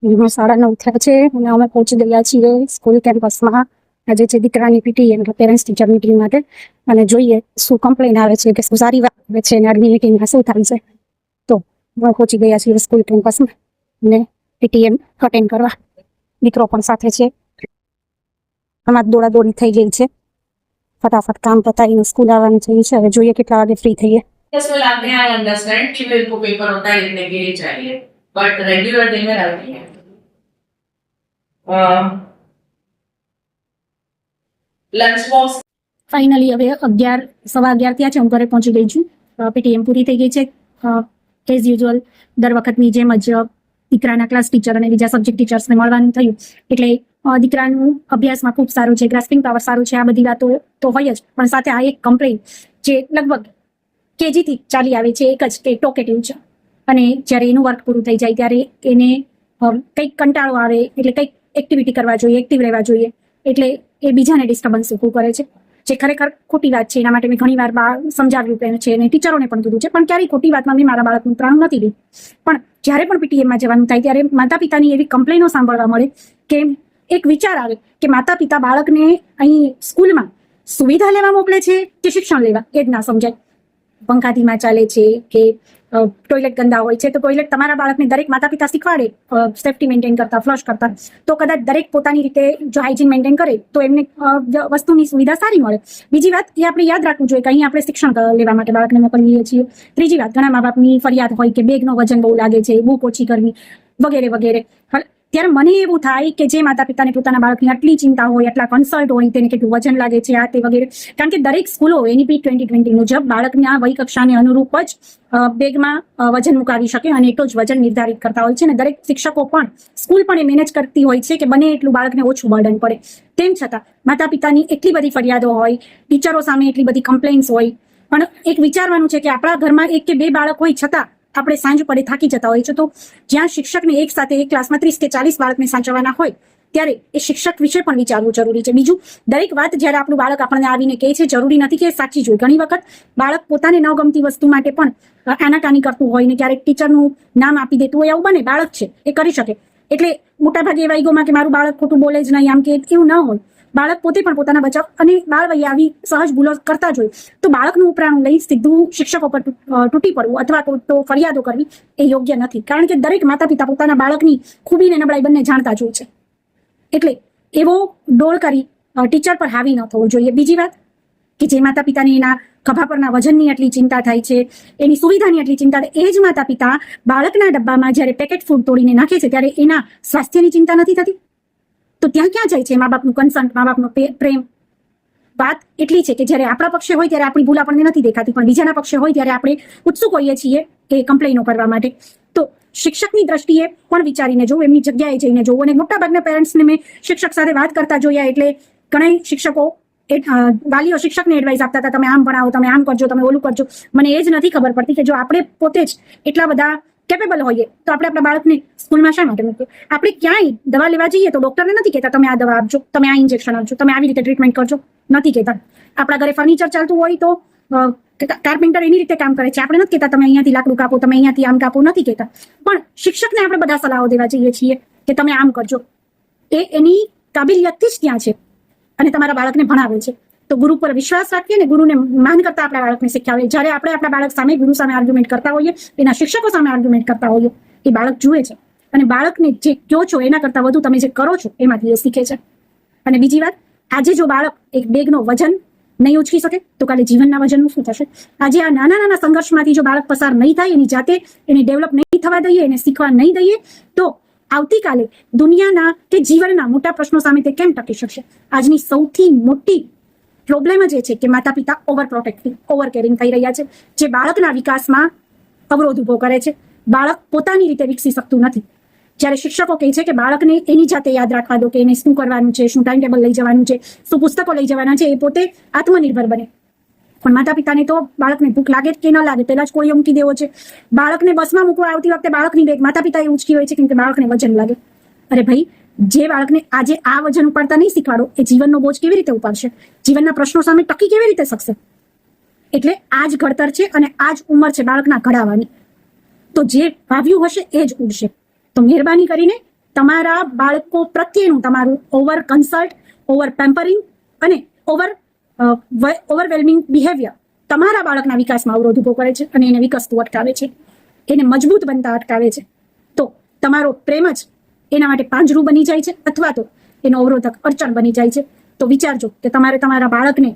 9:30 થયા છે અને અમે પહોંચી ગયા છીએ સ્કૂલ કેમ્પસમાં. આજે છે દીકરાની પીટીએમ એટલે પેરેન્ટ્સ ટીચર મીટિંગ માટે, અને જોઈએ શું કમ્પ્લેન આવે છે કે શું સારી વાત આવે છે અને આજની મીટિંગમાં શું થાય છે. તો અમે પહોંચી ગયા છીએ સ્કૂલ કેમ્પસમાં અને પીટીએમ અટેન્ડ કરવા. દીકરો પણ સાથે છે. આમાં દોડાદોડી થઈ ગઈ છે. ફટાફટ કામ પતાવીને સ્કૂલ આવવાનું થયું છે. હવે જોઈએ કેટલા વાગે ફ્રી થઈએ. Yes, well, आपने आई अंडरस्टैंड कि मेरे को पेपर होता है लिखने के लिए चाहिए, बट रेगुलर डे में रहती है. लंच बॉक्स ફાઇનલી હવે 11:15 થયા છે. હું ઘરે પહોંચી ગઈ છું. પીટીએમ પૂરી થઈ ગઈ છે. એઝ યુઝ્યુઅલ દર વખતની જેમ જ દીકરાના ક્લાસ ટીચર અને બીજા સબ્જેક્ટ ટીચર્સને મળવાનું થયું. એટલે દીકરાનું અભ્યાસમાં ખૂબ સારું છે, ગ્રાસ્પિંગ પાવર સારું છે. આ બધી વાતો તો હોય જ, પણ સાથે આ એક કમ્પ્લેન જે લગભગ કેજીથી ચાલી આવે છે, એક જ કે ટોકેટિવ છે. અને જ્યારે એનું વર્ક પૂરું થઈ જાય ત્યારે એને કંઈક કંટાળો આવે, એટલે કંઈક એક્ટિવિટી કરવા જોઈએ, એક્ટિવ રહેવા જોઈએ, એટલે એ બીજાને ડિસ્ટર્બન્સ ઊભું કરે છે, જે ખરેખર ખોટી વાત છે. એના માટે મેં ઘણી વાર સમજાવ્યું છે અને ટીચરોને પણ કીધું છે, પણ ક્યારેય ખોટી વાતમાં મેં મારા બાળકનું ત્રાણું નથી લીધું. પણ જ્યારે પણ પીટીએમમાં જવાનું થાય ત્યારે માતા પિતાની એવી કમ્પ્લેનો સાંભળવા મળે કે એક વિચાર આવે કે માતા પિતા બાળકને અહીં સ્કૂલમાં સુવિધા લેવા મોકલે છે કે શિક્ષણ લેવા, એ જ ના સમજાય. પંખા ધીમા ચાલે છે કે ટોયલેટ ગંદા હોય છે, તો ટોયલેટ તમારા બાળકને દરેક માતા પિતા શીખવાડે સેફટી મેન્ટેન કરતા, ફ્લશ કરતા, તો કદાચ દરેક પોતાની રીતે જો હાઇજીન મેન્ટેન કરે તો એમને વસ્તુની સુવિધા સારી મળે. બીજી વાત એ આપણે યાદ રાખવું જોઈએ કે અહીં આપણે શિક્ષણ લેવા માટે બાળકને મોકલીએ છીએ. ત્રીજી વાત, ઘણા મા બાપની ફરિયાદ હોય કે બેગનો વજન બહુ લાગે છે, બુક ઓછી કરવી વગેરે વગેરે. ત્યારે મને એવું થાય કે જે માતા પિતાને પોતાના બાળકની આટલી ચિંતા હોય, આટલા કન્સલ્ટ હોય, તેને કેટલું વજન લાગે છે, આ તે વગેરે, કારણ કે દરેક સ્કૂલો એનઈપી 2020 મુજબ બાળકના વય કક્ષાને અનુરૂપ જ બેગમાં વજન મુકાવી શકે અને એટલું જ વજન નિર્ધારિત કરતા હોય છે. અને દરેક શિક્ષકો પણ સ્કૂલ પણ એ મેનેજ કરતી હોય છે કે બને એટલું બાળકને ઓછું બર્ડન પડે. તેમ છતાં માતા પિતાની એટલી બધી ફરિયાદો હોય, ટીચરો સામે એટલી બધી કમ્પ્લેન્ટ્સ હોય, પણ એક વિચારવાનું છે કે આપણા ઘરમાં એક કે બે બાળક હોય છતાં આપણે સાંજ પડે થાકી જતા હોય છે. તો જ્યાં શિક્ષકને એક સાથે એક ક્લાસમાં 30 કે 40 બાળકને સાચવવાના હોય ત્યારે એ શિક્ષક વિશે પણ વિચારવું જરૂરી છે. બીજું, દરેક વાત જ્યારે આપણું બાળક આપણને આવીને કહે છે, જરૂરી નથી કે સાચી જ હોય. ઘણી વખત બાળક પોતાને ન ગમતી વસ્તુ માટે પણ આનાકાની કરતું હોય ને ક્યારેક ટીચરનું નામ આપી દેતું હોય. આવું બને, બાળક છે, એ કરી શકે. એટલે મોટાભાગે એવા ઈગોમાં કે મારું બાળક ખોટું બોલે જ નહીં, આમ કે એવું ન હોય. બાળક પોતે પણ પોતાના બચાવ અને બાળવયે આવી સહજ ભૂલો કરતા જ હોય. તો બાળકનું ઉપરાણું લઈ સીધું શિક્ષકો પર તૂટી પડવું અથવા તો ફરિયાદો કરવી એ યોગ્ય નથી, કારણ કે દરેક માતા પિતા પોતાના બાળકની ખૂબીને નબળાઈ બંને જાણતા જ હોય છે. એટલે એવો ડોળ કરી ટીચર પર હાવી ન થવો જોઈએ. બીજી વાત કે જે માતા પિતાને એના ખભા પરના વજનની આટલી ચિંતા થાય છે, એની સુવિધાની આટલી ચિંતા થાય, એ જ માતા પિતા બાળકના ડબ્બામાં જ્યારે પેકેટ ફૂડ તોડીને નાખે છે ત્યારે એના સ્વાસ્થ્યની ચિંતા નથી થતી. તો ત્યાં ક્યાં જાય છે મા બાપનું કન્સર્ન, મા બાપનો પ્રેમ? વાત એટલી છે કે જ્યારે આપણા પક્ષે હોય ત્યારે આપણી ભૂલ આપણને નથી દેખાતી, પણ બીજાના પક્ષે હોય ત્યારે આપણે ઉત્સુક હોઈએ છીએ એ કમ્પ્લેનો કરવા માટે. તો શિક્ષકની દ્રષ્ટિએ પણ વિચારીને જોવું, એમની જગ્યાએ જઈને જોવું. અને મોટાભાગના પેરેન્ટ્સને મેં શિક્ષક સાથે વાત કરતા જોયા, એટલે ઘણા શિક્ષકો વાલીઓ શિક્ષકને એડવાઇસ આપતા હતા, તમે આમ ભણાવો, તમે આમ કરજો, તમે ઓલું કરજો. મને એ જ નથી ખબર પડતી કે જો આપણે પોતે જ એટલા બધા કેપેબલ હોઈએ તો આપણે આપણા બાળકને સ્કૂલમાં શા માટે મૂકીએ? આપણે ક્યાંય દવા લેવા જઈએ તો ડોક્ટરને નથી કહેતા તમે આ દવા આપજો, તમે આ ઇન્જેક્શન આપજો, તમે આવી રીતે ટ્રીટમેન્ટ કરજો, નથી કહેતા. આપણા ઘરે ફર્નિચર ચાલતું હોય તો કાર્પેન્ટર એની રીતે કામ કરે છે, આપણે નથી કહેતા તમે અહીંયાથી લાકડું કાપો, તમે અહીંયાથી આમ કાપો, નથી કહેતા. પણ શિક્ષકને આપણે બધા સલાહો દેવા જઈએ છીએ કે તમે આમ કરજો. એ એની કાબિલિયતથી જ ત્યાં છે અને તમારા બાળકને ભણાવે છે. તો ગુરુ પર વિશ્વાસ રાખીએ ને ગુરુને માન કરતા આપણા બાળકને શીખવાડીએ. જ્યારે આપણે આપણા બાળક સામે ગુરુ સામે આર્ગ્યુમેન્ટ કરતા હોઈએ, એના શિક્ષકો સામે આર્ગ્યુમેન્ટ કરતા હોઈએ, એ બાળક જુએ છે અને બાળકને જે કહો છો એના કરતા વધુ તમે જે કરો છો એમાંથી એ શીખે છે. અને બીજી વાત, આજે જો બાળક એક બેગનો વજન નહીં ઉચકી શકે તો કાલે જીવનના વજનનું શું થશે? આજે આ નાના નાના સંઘર્ષમાંથી જો બાળક પસાર નહીં થાય, એની જાતે એને ડેવલપ નહીં થવા દઈએ, એને શીખવા નહીં દઈએ, તો આવતીકાલે દુનિયાના કે જીવનના મોટા પ્રશ્નો સામે તે કેમ ટકી શકશે? આજની સૌથી મોટી પ્રોબ્લેમ જ એ છે કે માતા પિતા ઓવર પ્રોટેક્ટિવ, ઓવર કેરિંગ થઈ રહ્યા છે, જે બાળકના વિકાસમાં અવરોધ ઉભો કરે છે. બાળક પોતાની રીતે વિકસી શકતું નથી. જ્યારે શિક્ષકો કહે છે કે બાળકને એની જાતે યાદ રાખવા દો કે એને શું કરવાનું છે, શું ટાઈમ ટેબલ લઈ જવાનું છે, શું પુસ્તકો લઈ જવાના છે, એ પોતે આત્મનિર્ભર બને. પણ માતા પિતાને તો બાળકને ભૂખ લાગે કે ન લાગે પહેલા જ કોળીઓ મૂકી દેવો છે. બાળકને બસમાં મૂકવા આવતી વખતે બાળકની બેગ માતા પિતાએ ઉંચકી હોય છે કેમ કે બાળકને વજન લાગે. અરે ભાઈ, જે બાળકને આજે આ વજન ઉપાડતા નહીં શીખવાડો એ જીવનનો બોજ કેવી રીતે ઉપાડશે? જીવનના પ્રશ્નો સામે ટકી કેવી રીતે શકશે? એટલે આ જ ઘડતર છે અને આ જ ઉંમર છે બાળકના ઘડાવાની. તો જે વાવ્યું હશે એ જ ઉડશે. તો મહેરબાની કરીને તમારા બાળકો પ્રત્યેનું તમારું ઓવર કન્સલ્ટ, ઓવર પેમ્પરિંગ અને ઓવરવેલ્મિંગ બિહેવિયર તમારા બાળકના વિકાસમાં અવરોધ ઉભો કરે છે અને એને વિકસતું અટકાવે છે, એને મજબૂત બનતા અટકાવે છે. તો તમારો પ્રેમ જ એના માટે પાંજરું બની જાય છે અથવા તો એનો અવરોધક અડચણ બની જાય છે. તો વિચારજો કે તમારે તમારા બાળકને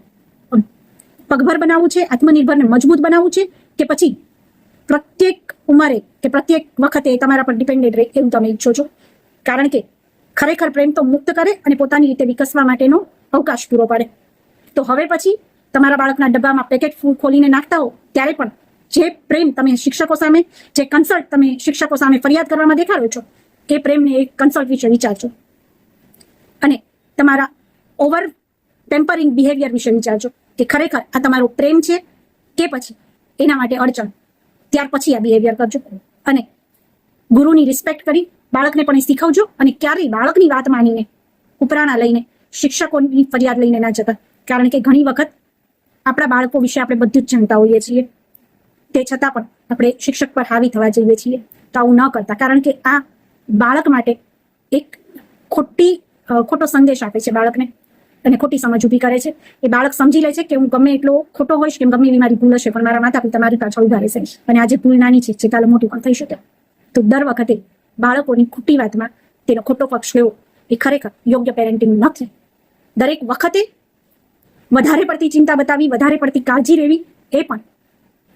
પગભર બનાવવું છે, આત્મનિર્ભર ને મજબૂત બનાવવું છે, કે પછી પ્રત્યેક ઉંમરે કે પ્રત્યેક વખતે તમારા પર ડિપેન્ડેન્ટ રહે એવું તમે ઈચ્છો છો. કારણ કે ખરેખર પ્રેમ તો મુક્ત કરે અને પોતાની રીતે વિકસવા માટેનો અવકાશ પૂરો પાડે. તો હવે પછી તમારા બાળકના ડબ્બામાં પેકેટ ફૂડ ખોલીને નાખતા હો ત્યારે પણ જે પ્રેમ તમે શિક્ષકો સામે, જે કન્સલ્ટ તમે શિક્ષકો સામે ફરિયાદ કરવામાં દેખાડો છો, એ પ્રેમને એક કન્સલ્ટ વિશે વિચારજો અને તમારા ઓવર ટેમ્પરિંગ બિહેવિયર વિશે વિચારજો કે ખરેખર આ તમારો પ્રેમ છે કે પછી એના માટે અડચણ. ત્યાર પછી આ બિહેવિયર કરજો અને ગુરુની રિસ્પેક્ટ કરી બાળકને પણ એ શીખવજો અને ક્યારેય બાળકની વાત માનીને ઉપરાણા લઈને શિક્ષકોની ફરિયાદ લઈને ના જતા. કારણ કે ઘણી વખત આપણા બાળકો વિશે આપણે બધું જ જાણતા હોઈએ છીએ, તે છતાં પણ આપણે શિક્ષક પર હાવી થવા જઈએ છીએ. તો આવું ન કરતા, કારણ કે આ બાળક માટે એક ખોટો સંદેશ આપે છે બાળકને અને ખોટી સમજ ઊભી કરે છે. એ બાળક સમજી લે છે કે હું ગમે એટલો ખોટો હોઈશ કે ગમે એવી મારી ભૂલ હશે પણ મારા માતા પિતા મારી પાછળ ઉભા રહેશે અને આજે ભૂલ નાની છે જે કાલે મોટી પણ થઈ શકે. તો દર વખતે બાળકોની ખોટી વાતમાં તેનો ખોટો પક્ષ લેવો એ ખરેખર યોગ્ય પેરેન્ટિંગ નથી. દરેક વખતે વધારે પડતી ચિંતા બતાવી, વધારે પડતી કાળજી લેવી એ પણ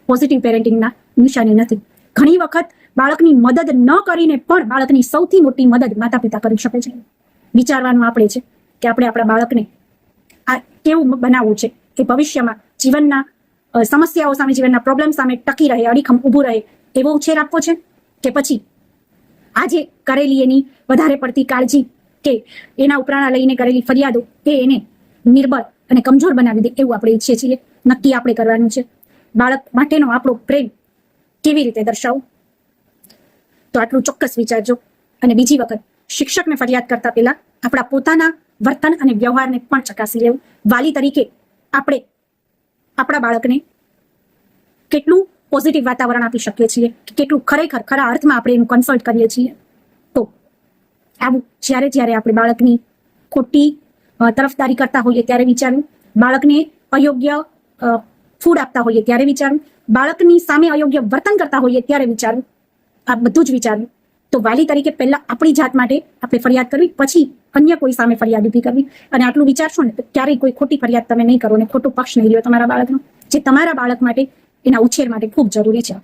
પોઝિટિવ પેરેન્ટિંગના નિશાની નથી. ઘણી વખત બાળકની મદદ ન કરીને પણ બાળકની સૌથી મોટી મદદ માતા પિતા કરી શકે છે. વિચારવાનું આપણે છે કે આપણે આપણા બાળકને આ કેવું બનાવવું છે કે ભવિષ્યમાં જીવનના સમસ્યાઓ સામે, જીવનના પ્રોબ્લેમ સામે ટકી રહે, અડીખમ ઊભું રહે એવો ઉછેર આપવો છે કે પછી આજે કરેલી એની વધારે પડતી કાળજી કે એના ઉપરાણા લઈને કરેલી ફરિયાદો એ એને નિર્બળ અને કમજોર બનાવી દે એવું આપણે ઈચ્છીએ છીએ. નક્કી આપણે કરવાનું છે. બાળક માટેનો આપણો પ્રેમ કેવી રીતે દર્શાવવું, તો આટલું ચોક્કસ વિચારજો. અને બીજી વખત શિક્ષકને ફરિયાદ કરતા પહેલા આપણા પોતાના વર્તન અને વ્યવહારને પણ ચકાસી લેવું. વાલી તરીકે આપણે આપણા બાળકને કેટલું પોઝિટિવ વાતાવરણ આપી શકીએ છીએ, કેટલું ખરેખર ખરા અર્થમાં આપણે એનું કન્સલ્ટ કરીએ છીએ. તો આવું જ્યારે આપણે બાળકની ખોટી તરફદારી કરતા હોઈએ ત્યારે વિચારવું, બાળકને અયોગ્ય ફૂડ આપતા હોઈએ ત્યારે વિચારવું, બાળકની સામે અયોગ્ય વર્તન કરતા હોઈએ ત્યારે વિચારવું. આ બધું જ વિચારવું. તો વાલી તરીકે પહેલા આપણી જાત માટે આપણે ફરિયાદ કરવી, પછી અન્ય કોઈ સામે ફરિયાદ ઊભી કરવી. અને આટલું વિચારશો ને તો ક્યારેય કોઈ ખોટી ફરિયાદ તમે નહીં કરો ને ખોટો પક્ષ નહીં લ્યો તમારા બાળકનો, જે તમારા બાળક માટે, એના ઉછેર માટે ખૂબ જરૂરી છે.